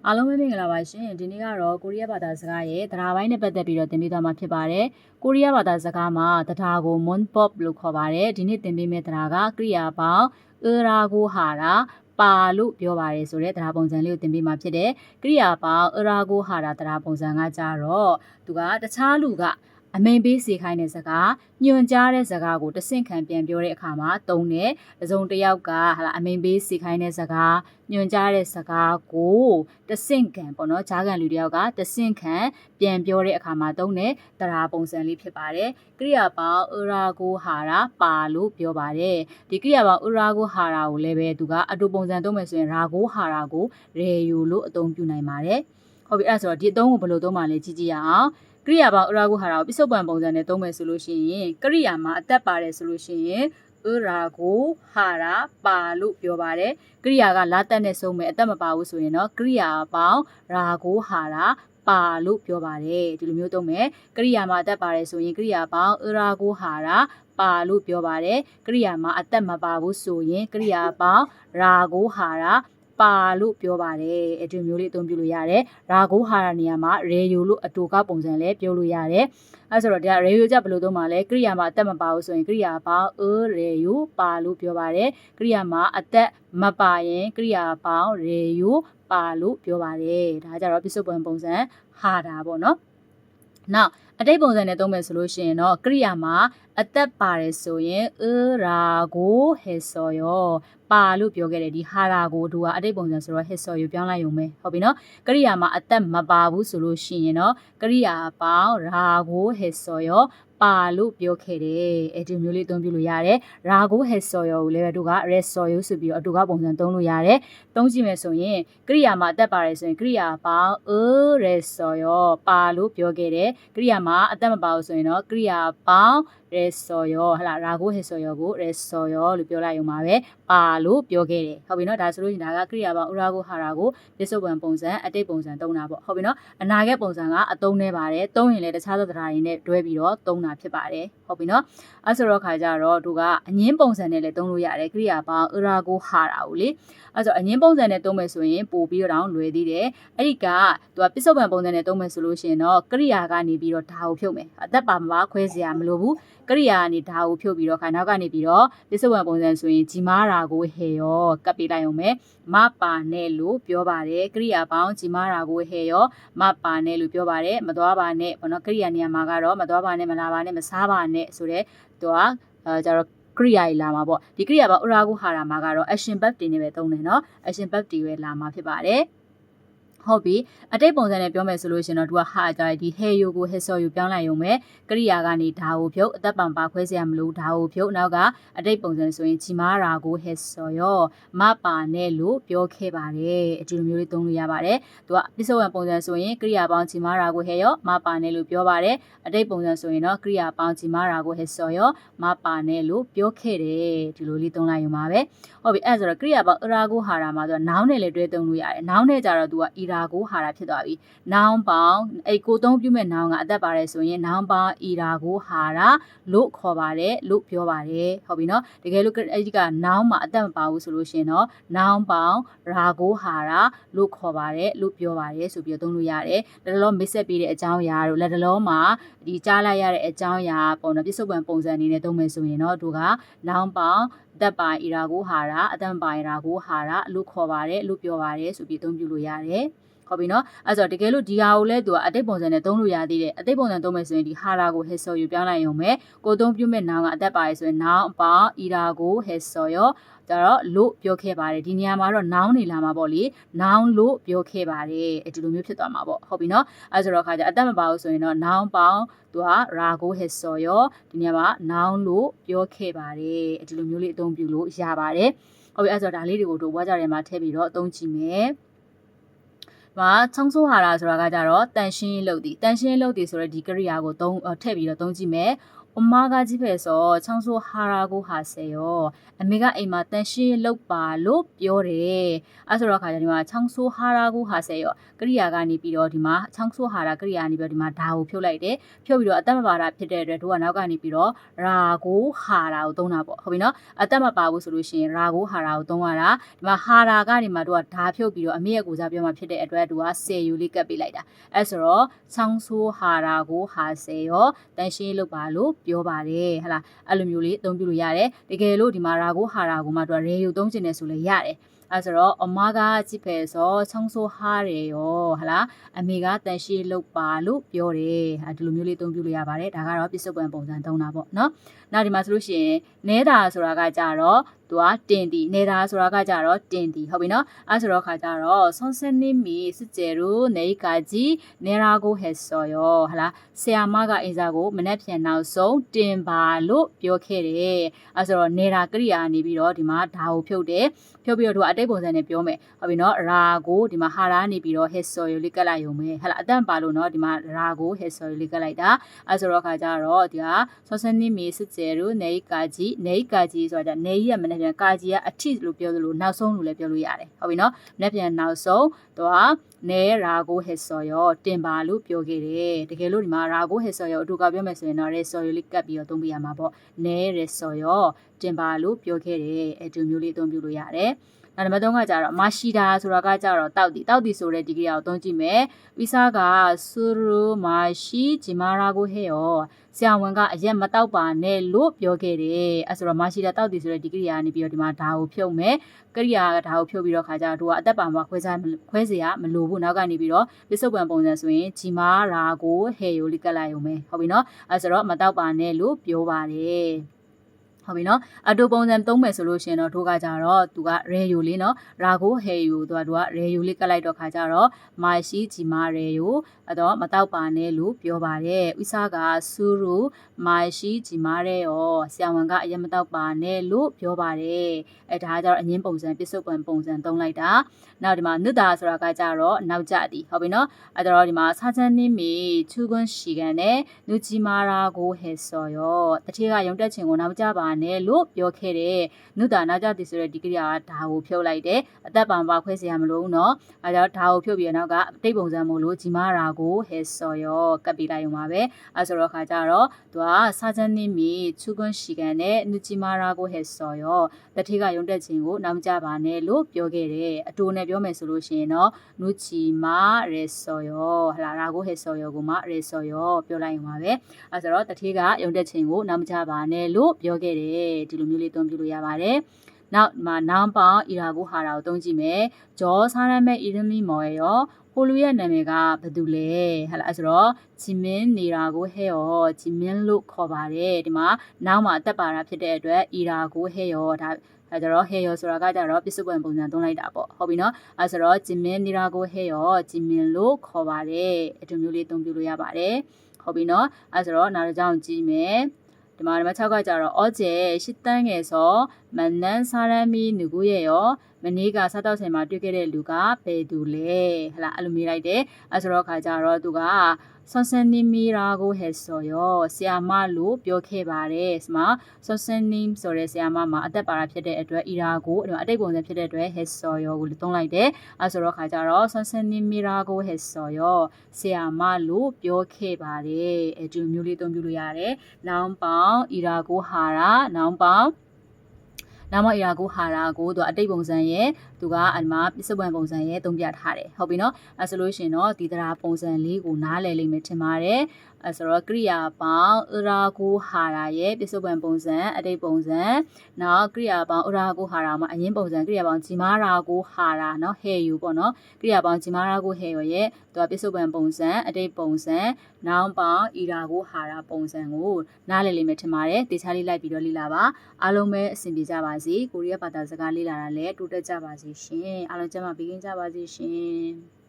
အားလုံးပဲမင်္ဂလာပါရှင်ဒီနေ့ကတော့ကိုရီးယားဘာသာစကားရဲ့တရားပိုင်းနဲ့ပတ်သက်ပြီးတော့သင်ပေးသွားမှာဖြစ်ပါတယ်ကိုရီးယားဘာသာစကားမှာတရားကို monpop လို့ခေါ်ပါတယ်ဒီနေ့သင်ပေးမယ့်တရားကကရိယာပေါင်းရာကိုဟာရာပါလို့ပြောပါတယ်ဆိုတဲ့တရားပုံစံလေးကိုသင်ပေးမှာဖြစ်တယ်ကရိယာပေါင်းရာကိုဟာရာတရားပုံစံကကြတော့သူကတခြားလူကအမိန်ပေးစေခိုင်းတဲ့စကားညွှန်ကြားတဲ့စကားကိုတဆင့်ခံပြန်ပြောတဲ့အခါမှာသုံးတယ်။တစုံတစ်ယောက်ကအမိန်ပေးစေခိုင်းတဲ့စကားညွှန်ကြားတဲ့စကားကိုတဆင့်ခံပေါ့နော်။ကြားခံလူတစ်ယောက်ကတဆင့်ခံပြန်ပြောတဲ့အခါမှာသုံးတဲ့တရားပုံစံလေးဖြစ်ပါတယ်။ကရိယာပေါင်းရာကိုဟာရာပါလို့ပြောပါတယ်။ဒီကရိယာပေါင်းရာကိုဟာရာကိုလည်းပဲသူကအတူပုံစံသုံးမယ်ဆိုရင်ရာကိုဟာရာကိုရေယူလို့အသုံးပြုနိုင်ပါတယ်။ဟုတ်ပြီအဲ့ဒါဆိုတော့ဒီအသုံးကိုဘယ်လိုသုံးမှလဲကြည့်ကြည့်ရအောင်။ကရိယာပေါင်းရာကိုဟာရာကိုပစ္စုပန်ပုံစံနဲ့သုံးမယ်ဆိုလို့ရှိရင်ကရိယာမှာအသက်ပါတယ်ဆိုလို့ရှိရင်ရာကိုဟာရာပါလို့ပြောပါတယ်ကရိယာကလာတက်နဲ့ဆုံးမယ်အသက်မပါဘူးဆိုရင်တော့ကရိယာပေါင်းရာကိုဟာရာပါလို့ပြောပါတယ်ဒီလိုမျိုးသုံးမယ်ကရိယာမှာအသက်ပါတယ်ဆိုရင်ကရိယာပေါင်းရာကိုဟာရာပါလို့ပြောပါတယ်ကရိယာမှာအသက်မပါဘူးဆိုရင်ကရိယာပေါင်းရာကိုဟာရာပါလို့ပြောပါတယ်အတူမျိုးလေးအသုံးပြုလို့ရတယ်ရာကိုဟာရာနေရာမှာရေယူလို့အတူကပုံစံလည်းပြောလို့ရတယ်အဲဆိုတော့ဒါရေယူကြဘယ်လိုသုံးပါလဲကရိယာမှာအသက်မပါဘူးဆိုရင်ကရိယာပေါင်းရေယူပါလို့ပြောပါတယ်ကရိယာမှာအသက်မပါရင်ကရိယာပေါင်းရေယူပါလို့ပြောပါတယ်ဒါကြတော့ပစ္စုပန်ပုံစံဟာတာပေါ့နော်နောက်အတိတ်ပုံစံနဲ့သုံးမယ်ဆိုလို့ရှိရင်တော့ကရိယာမှာအသက်ပါတယ်ဆိုရင်ရာကိုဟေဆော်ယောပါလို့ပြောခဲ့တယ်ဒီဟာရာကိုသူကအတိတ်ပုံစံဆိုတော့ဟေဆော်ယောပြောင်းလိုက်ရုံပဲဟုတ်ပြီနော်ကရိယာမှာအသက်မပါဘူးဆိုလို့ရှိရင်တော့ကရိယာပေါင်းရာကိုဟေဆော်ယောပါလို့ပြောခဲ့တယ်အဲဒီမျိုးလေးအသုံးပြုလို့ရတယ်ရာကိုဟေဆော်ယောကိုလည်းသူကရက်ဆော်ယောဆိုပြီးတော့အတူကပုံစံသုံးလို့ရတယ်သုံးကြည့်မယ်ဆိုရင်ကရိယာမှာအသက်ပါတယ်ဆိုရင်ကရိယာပေါင်းရက်ဆော်ယောပါလို့ပြောခဲ့တယ်ကရိယာမှာအသက်မပါဘူးဆိုရင်တော့ကရိယာပေါင်းရဲစော်ရောဟလာရာကိုဟေစော်ရောကိုရဲစော်ရောလို့ပြောလိုက်ရုံပါပဲပါလို့ပြောခဲ့တယ်ဟုတ်ပြီနော်ဒါဆိုလို့ရှိရင်ဒါကကရိယာပေါင်းဥရာကိုဟာရာကိုပစ္စုပန်ပုံစံအတိတ်ပုံစံသုံးတာပေါ့ဟုတ်ပြီနော်အနာဂတ်ပုံစံကအသုံးနေပါတယ်သုံးရင်လည်းတခြားသောတရားတွေနဲ့တွဲပြီးတော့သုံးတာဖြစ်ပါတယ်ဟုတ်ပြီနော်အဲဆိုတော့ခါကြတော့သူကအငင်းပုံစံနဲ့လည်းသုံးလို့ရတယ်ကရိယာပေါင်းဥရာကိုဟာရာကိုလေအဲဆိုအငင်းပုံစံနဲ့သုံးမယ်ဆိုရင်ပို့ပြီးတော့လွယ်သေးတယ်အဲ့ဒီကသူကပစ္စုပန်ပုံစံနဲ့သုံးမယ်ဆိုလို့ရှိရင်တော့ကရိယာကနေပြီးတော့ဓာတ်ကိုဖြုတ်မယ်အသက်ပါမပါခွဲစရာမလိုဘူးကရိယာကနေဓာတ်ကိုဖြုတ်ပြီးတော့ခါနောက်ကနေပြီးတော့ပစ္စုပန်ပုံစံဆိုရင်ဂျီမာရာကိုဟေရောကပ်ပေးလိုက်အောင်မယ်မပါနဲ့လို့ပြောပါတယ်ကရိယာပေါင်းဂျီမာရာကိုဟေရောမပါနဲ့လို့ပြောပါတယ်မသွားပါနဲ့ဘောနော်ကရိယာနေရာမှာကတော့မသွားပါနဲ့မလာပါနဲ့မစားပါနဲ့ဆိုတဲ့သူကကျတော့ကရိယာကြီးလာမှာပေါ့ဒီကရိယာပေါင်းဥရာကိုဟာရာမှာကတော့ action verb တွေနဲ့ပဲသုံးတယ်နော် action verb တွေပဲလာမှာဖြစ်ပါတယ်ဟုတ်ပြီအတိတ်ပုံစံနဲ့ပြောမယ်ဆိုလို့ရှင်တော့သူကဟာကြတယ်ဒီဟေယိုကိုဟေဆော်ယိုပြောင်းလိုက်ရုံပဲကရိယာကနေဓာကိုဖြုတ်အသက်ပံပါခွဲစရာမလိုဓာကိုဖြုတ်နောက်ကအတိတ်ပုံစံဆိုရင်ချီမာရာကိုဟေဆော်ယောမပါနဲ့လို့ပြောခဲ့ပါတယ်အဒီလိုမျိုးလေးသုံးလို့ရပါတယ်သူကပစ္စုပန်ပုံစံဆိုရင်ကရိယာပေါင်းချီမာရာကိုဟေယောမပါနဲ့လို့ပြောပါတယ်အတိတ်ပုံစံဆိုရင်တော့ကရိယာပေါင်းချီမာရာကိုဟေဆော်ယောမပါနဲ့လို့ပြောခဲ့တယ်ဒီလိုလေးသုံးလိုက်ရုံပါပဲဟုတ်ပြီအဲ့ဆိုတော့ကရိယာပေါင်းအရာကိုဟာရာမှာသူကနောင်းနဲ့လည်းတွဲသုံးလို့ရတယ်နောင်းနဲ့ကြတော့သူကရာကိုဟာရာဖြစ်သွားပြီနောင်ပေါင်းအဲ့ကိုသုံးပြုမဲ့နောင်ကအသက်ပါတယ်ဆိုရင်နောင်ပေါင်းရာကိုဟာရာလို့ခေါ်ပါတယ်လို့ပြောပါတယ်ဟုတ်ပြီနော်တကယ်လို့အဲ့ဒီကနောင်မှာအသက်မပါဘူးဆိုလို့ရှိရင်တော့နောင်ပေါင်းရာကိုဟာရာလို့ခေါ်ပါတယ်လို့ပြောပါတယ်ဆိုပြီးသုံးလို့ရတယ်လက်တလောမိတ်ဆက်ပေးတဲ့အကြောင်းအရာတို့လက်တလောမှာဒီကြားလိုက်ရတဲ့အကြောင်းအရာပေါ့နော်ပြစ္ဆုတ်ပံပုံစံအနေနဲ့သုံးမယ်ဆိုရင်တော့သူကနောင်ပေါင်းသက်ပိုင်အရာကိုဟာရာအသက်ပိုင်အရာကိုဟာရာလို့ခေါ်ပါတယ်လို့ပြောပါတယ်ဆိုပြီးသုံးပြုလို့ရတယ်ဟုတ်ပြီနော်အဲ့ဆိုတကယ်လို့ဒီဟာကိုလည်းသူကအတိတ်ပုံစံနဲ့သုံးလို့ရသေးတယ်အတိတ်ပုံစံသုံးမယ်ဆိုရင်ဒီဟာရာကိုဟေဆော်ယူပြောင်းလိုက်ရုံပဲကိုသုံးပြုမဲ့နောင်ကအသက်ပါရဆိုရင်နောင်အပေါင်းအရာကိုဟေဆော်ရောဒါတော့လို့ပြောခဲ့ပါတယ်ဒီနေရာမှာတော့နောင်နေလာမှာပေါ့လေနောင်လို့ပြောခဲ့ပါတယ်ဒီလိုမျိုးဖြစ်သွားမှာပေါ့ဟုတ်ပြီနော်အဲ့ဆိုတော့ခါကျအသက်မပါဘူးဆိုရင်တော့နောင်ပေါင်းသူကရာကိုဟေဆော်ရောဒီနေရာမှာနောင်လို့ပြောခဲ့ပါတယ်ဒီလိုမျိုးလေးအသုံးပြုလို့ရပါတယ်ဟုတ်ပြီအဲ့ဆိုတော့ဒါလေးတွေကိုတို့ဝါကြထဲမှာထည့်ပြီးတော့အသုံးကြည့်မယ်မှာ청소하라ဆိုတာကကြတော့တန်ရှင်းလုပ်သည်တန်ရှင်းလုပ်သည်ဆိုတော့ဒီကရိယာကိုထည့်ပြီးတော့သုံးကြည့်မယ် 엄마가 집에서 청소하라고 하세요. 아미가 이마 딴시 lok바로 뼈래. 아서로 가자니마 청소하라고 하세요. 그리야가 니비로 디마 청소하라 그리야 니비로 디마 다우 펴라이데. 펴비로 아따마 바라 피데레 도와 나가 니비로 라고 하라고 동나보. 허비노 아따마 바부 솔루션 라고 하라고 동와라. 디마 하라가 니마 도와 다 펴비로 아미의 고자뼈마 피데 에드와 도와 세유리 깝비라이다. 아서로 청소하라고 하세요. 딴시 lok바로ပြောပါတယ်ဟလားအဲ့လိုမျိုးလေးအသုံးပြုလို့ရတယ်တကယ်လို့ဒီမှာရာကိုဟာရာကိုမှတော့ရေယူသုံးချင်တယ်ဆိုလည်းရတယ်အဲ့ဆိုတော့엄마가 집에서 청소하래요ဟလားအမေကတန်ရှင်းလုပ်ပါလို့ပြောတယ်ဒီလိုမျိုးလေးအသုံးပြုလို့ရပါတယ်ဒါကတော့ပြစ္ဆုတ်ပံပုံစံသုံးတာပေါ့နော်နောက်ဒီမှာဆိုလို့ရှိရင်နဲတာဆိုတာကကြတော့သူကတင်တီနေတာဆိုတာကကြတော့တင်တီဟုတ်ပြီနော်အဲ့ဆိုတော့ခါကြတော့선생님이 실제로 내일까지 내라고 했어요ဟလားဆရာမကအင်စာကိုမနေ့ပြန်နောက်ဆုံးတင်ပါလို့ပြောခဲ့တယ်အဲ့ဆိုတော့နေတာကရိယာနေပြီးတော့ဒီမှာဒါကိုဖြုတ်တယ်ဖြုတ်ပြီးတော့သူကအတိတ်ပုံစံနဲ့ပြောမယ်ဟုတ်ပြီနော်ရာကိုဒီမှာဟာရာနေပြီးတော့ 했어요 လေးကတ်လိုက်ရုံပဲဟလားအတန်ပါလို့နော်ဒီမှာရာကို 했어요 လေးကတ်လိုက်တာအဲ့ဆိုတော့ခါကြတော့ဒီက선생님이 실제로 내일까지ဆိုတာနေရမနေ့ပြန်ကာကြီးကအထိလို့ပြောသလိုနောက်ဆုံးလို့လည်းပြောလို့ရတယ်ဟုတ်ပြီနော်မနေ့ပြန်နောက်ဆုံးသူကနေရာကို 했어요 တင်ပါလို့ပြောခဲ့တယ်တကယ်လို့ဒီမှာရာကို 했어요 အတူကပြောမယ်ဆိုရင်တော့ 했어요 လေးကတ်ပြီးတော့သုံးပြရမှာပေါ့နေ 했어요 တင်ပါလို့ပြောခဲ့တယ်အတူမျိုးလေးအသုံးပြုလို့ရတယ်နံပါတ်3ကကြတော့မာရှိတာဆိုတာကကြတော့တောက်တီဆိုတဲ့ဒီကိရိယာကိုသုံးကြည့်မယ်ဝိစားကဆူရူမာရှိဂျီမာရာကိုဟေယောဆရာဝန်ကအရက်မတောက်ပါနဲ့လို့ပြောခဲ့တယ်အဲဆိုတော့မာရှိတာတောက်တီဆိုတဲ့ဒီကိရိယာနေပြီးတော့ဒီမှာဒါကိုဖြုတ်မယ်ကိရိယာကဒါကိုဖြုတ်ပြီးတော့ခါကြတော့သူကအသက်ပါမှာခွဲစေရမလိုဘူးနောက်ကနေပြီးတော့ပစ္စုပန်ပုံစံဆိုရင်ဂျီမာရာကိုဟေယိုလိကတ်လိုက်ရုံပဲဟုတ်ပြီနော်အဲဆိုတော့မတောက်ပါနဲ့လို့ပြောပါတယ်ဟုတ်ပြီနော်အတူပုံစံသုံးမယ်ဆိုလို့ရှိရင်တော့တို့ကကြတော့သူကရေယူလေးနော်ရာကိုဟေယူသူကရေယူလေးကတ်လိုက်တော့ခါကြတော့မာရှိဂျီမာရေယူအဲ့တော့မတောက်ပါနဲ့လို့ပြောပါတယ်ဥစားကဆူရူမာရှိဂျီမာရေရောဆရာဝန်ကအရင်မတောက်ပါနဲ့လို့ပြောပါတယ်အဲ့ဒါကကြတော့အငင်းပုံစံပစ္စုပန်ပုံစံသုံးလိုက်တာနောက်ဒီမှာနုတာဆိုတာကကြတော့နောက်ကြသည်ဟုတ်ပြီနော်အဲ့တော့ဒီမှာစာချန်နင်းမီချူကွန်းရှိကန်နဲ့နုဂျီမာရာကိုဟဲဆော်ရောတတိကရုံတက်ချင်ကိုနောက်ကြပါနဲ့လို့ပြောခဲ့တယ်နုတာနောက်ကြသည်ဆိုတဲ့ဒီကိရိယာကဒါကိုဖြုတ်လိုက်တယ်အသက်ပါမပါခွဲစရာမလိုဘူးနော်အဲ့တော့ဒါကိုဖြုတ်ပြီးတော့ကအတိတ်ပုံစံမို့လို့ဂျီမာရာကိုဟဲဆော်ရောကပ်ပြီးလိုက်ရုံပါပဲအဲ့ဆိုတော့ခါကြတော့သူကစာချန်နင်းမီချူကွန်းရှိကန်နဲ့နုဂျီမာရာကိုဟဲဆော်ရောတတိကရုံတက်ချင်ကိုနောက်ကြပါနဲ့လို့ပြောခဲ့တယ်အတူနဲ့ပြောမယ်ဆိုလို့ရှိရင်တော့နုချီမာရေဆော်ရောဟလာရာကိုဟဲဆော်ရောကိုမှရေဆော်ရောပြောလိုက်ရုံပါပဲအဲ့ဆိုတော့တတိကရုံတက်ချင်ကိုနောက်ကြပါနဲ့လို့ပြောခဲ့တယ်ဒီလိုမျိုးလေးသုံးပြလို့ရပါတယ်နောက်မှာနောင်ပေါင်းအီရာကိုဟာရာကိုသုံးကြည့်မယ်ဂျောစားရမဲ့အီရမီမော်ရောဟိုလူရဲ့နာမည်ကဘာတူလဲဟလာအဲ့ဆိုတော့ဂျီမင်းနေရာကိုဟဲရောဂျီမင်းလို့ခေါ်ပါတယ်ဒီမှာနောက်မှာအသက်ပါတာဖြစ်တဲ့အတွက်အီရာကိုဟဲရောဒါအဲကြတော့ဟေယောဆိုတာကကြတော့ပစ္စုပန်ပုံစံသုံးလိုက်တာပေါ့ဟုတ်ပြီနော်အဲဆိုတော့ဂျီမင်းနီရာကိုဟေယောဂျီမင်းလို့ခေါ်ပါတယ်အတူမျိုးလေးသုံးပြလို့ရပါတယ်ဟုတ်ပြီနော်အဲဆိုတော့နောက်တစ်ကြောင်းကြည့်မယ်ဒီမှာ6ကကြတော့어제 식당에서 만난 사람이 누구예요မနေ့ကစားတော့ဆိုင်မှာတွေ့ခဲ့တဲ့လူကဘယ်သူလဲဟလာအဲ့လိုမေးလိုက်တယ်အဲဆိုတော့ခါကြတော့သူက선생님이라고 했어요. ဆရာမလို့ပြောခဲ့ပါတယ်။ဒီမှာ선생님ဆိုတဲ့ဆရာမမှာအသက်ပါတာဖြစ်တဲ့အတွက်အီရာကိုအတိတ်ပုံစံဖြစ်တဲ့အတွက် 했어요 ကိုသုံးလိုက်တယ်။အဲဆိုတော့ခါကြတော့선생님이라고 했어요. ဆရာမလို့ပြောခဲ့ပါတယ်။အတူမျိုးလေးသုံးပြလို့ရတယ်။နောင်ပေါင်းအီရာကိုဟာရာနောင်ပေါင်းနာမအီရာကိုဟာရာကိုသူအတိတ်ပုံစံရဲ့သူကအမှာပစ္စုပန်ပုံစံရဲ့သုံးပြထားတယ်ဟုတ်ပြီနော်အဲဆိုလို့ရှိရင်တော့ဒီတရားပုံစံလေးကိုနားလည်လိမ့်မယ်ထင်ပါတယ်အဲဆိုတော့ကရိယာပေါင်းအရာကိုဟာရာရဲ့ပစ္စုပန်ပုံစံအတိတ်ပုံစံနောက်ကရိယာပေါင်းအရာကိုဟာရာမှာအရင်ပုံစံကရိယာပေါင်းဂျီမာရာကိုဟာရာနော်ဟဲယူပေါ့နော်ကရိယာပေါင်းဂျီမာရာကိုဟဲယူရဲ့သူကပစ္စုပန်ပုံစံအတိတ်ပုံစံနောင်ပေါင်းအီရာကိုဟာရာပုံစံကိုနားလည်လိမ့်မယ်ထင်ပါတယ်တေချာလေးလိုက်ပြီးတော့လေ့လာပါအားလုံးပဲအဆင်ပြေကြပါစေကိုရီးယားဘာသာစကားလေ့လာတာလည်းတိုးတက်ကြပါစေရှင်အားလုံးကျန်းမာပေးကင်းကြပါစေရှင်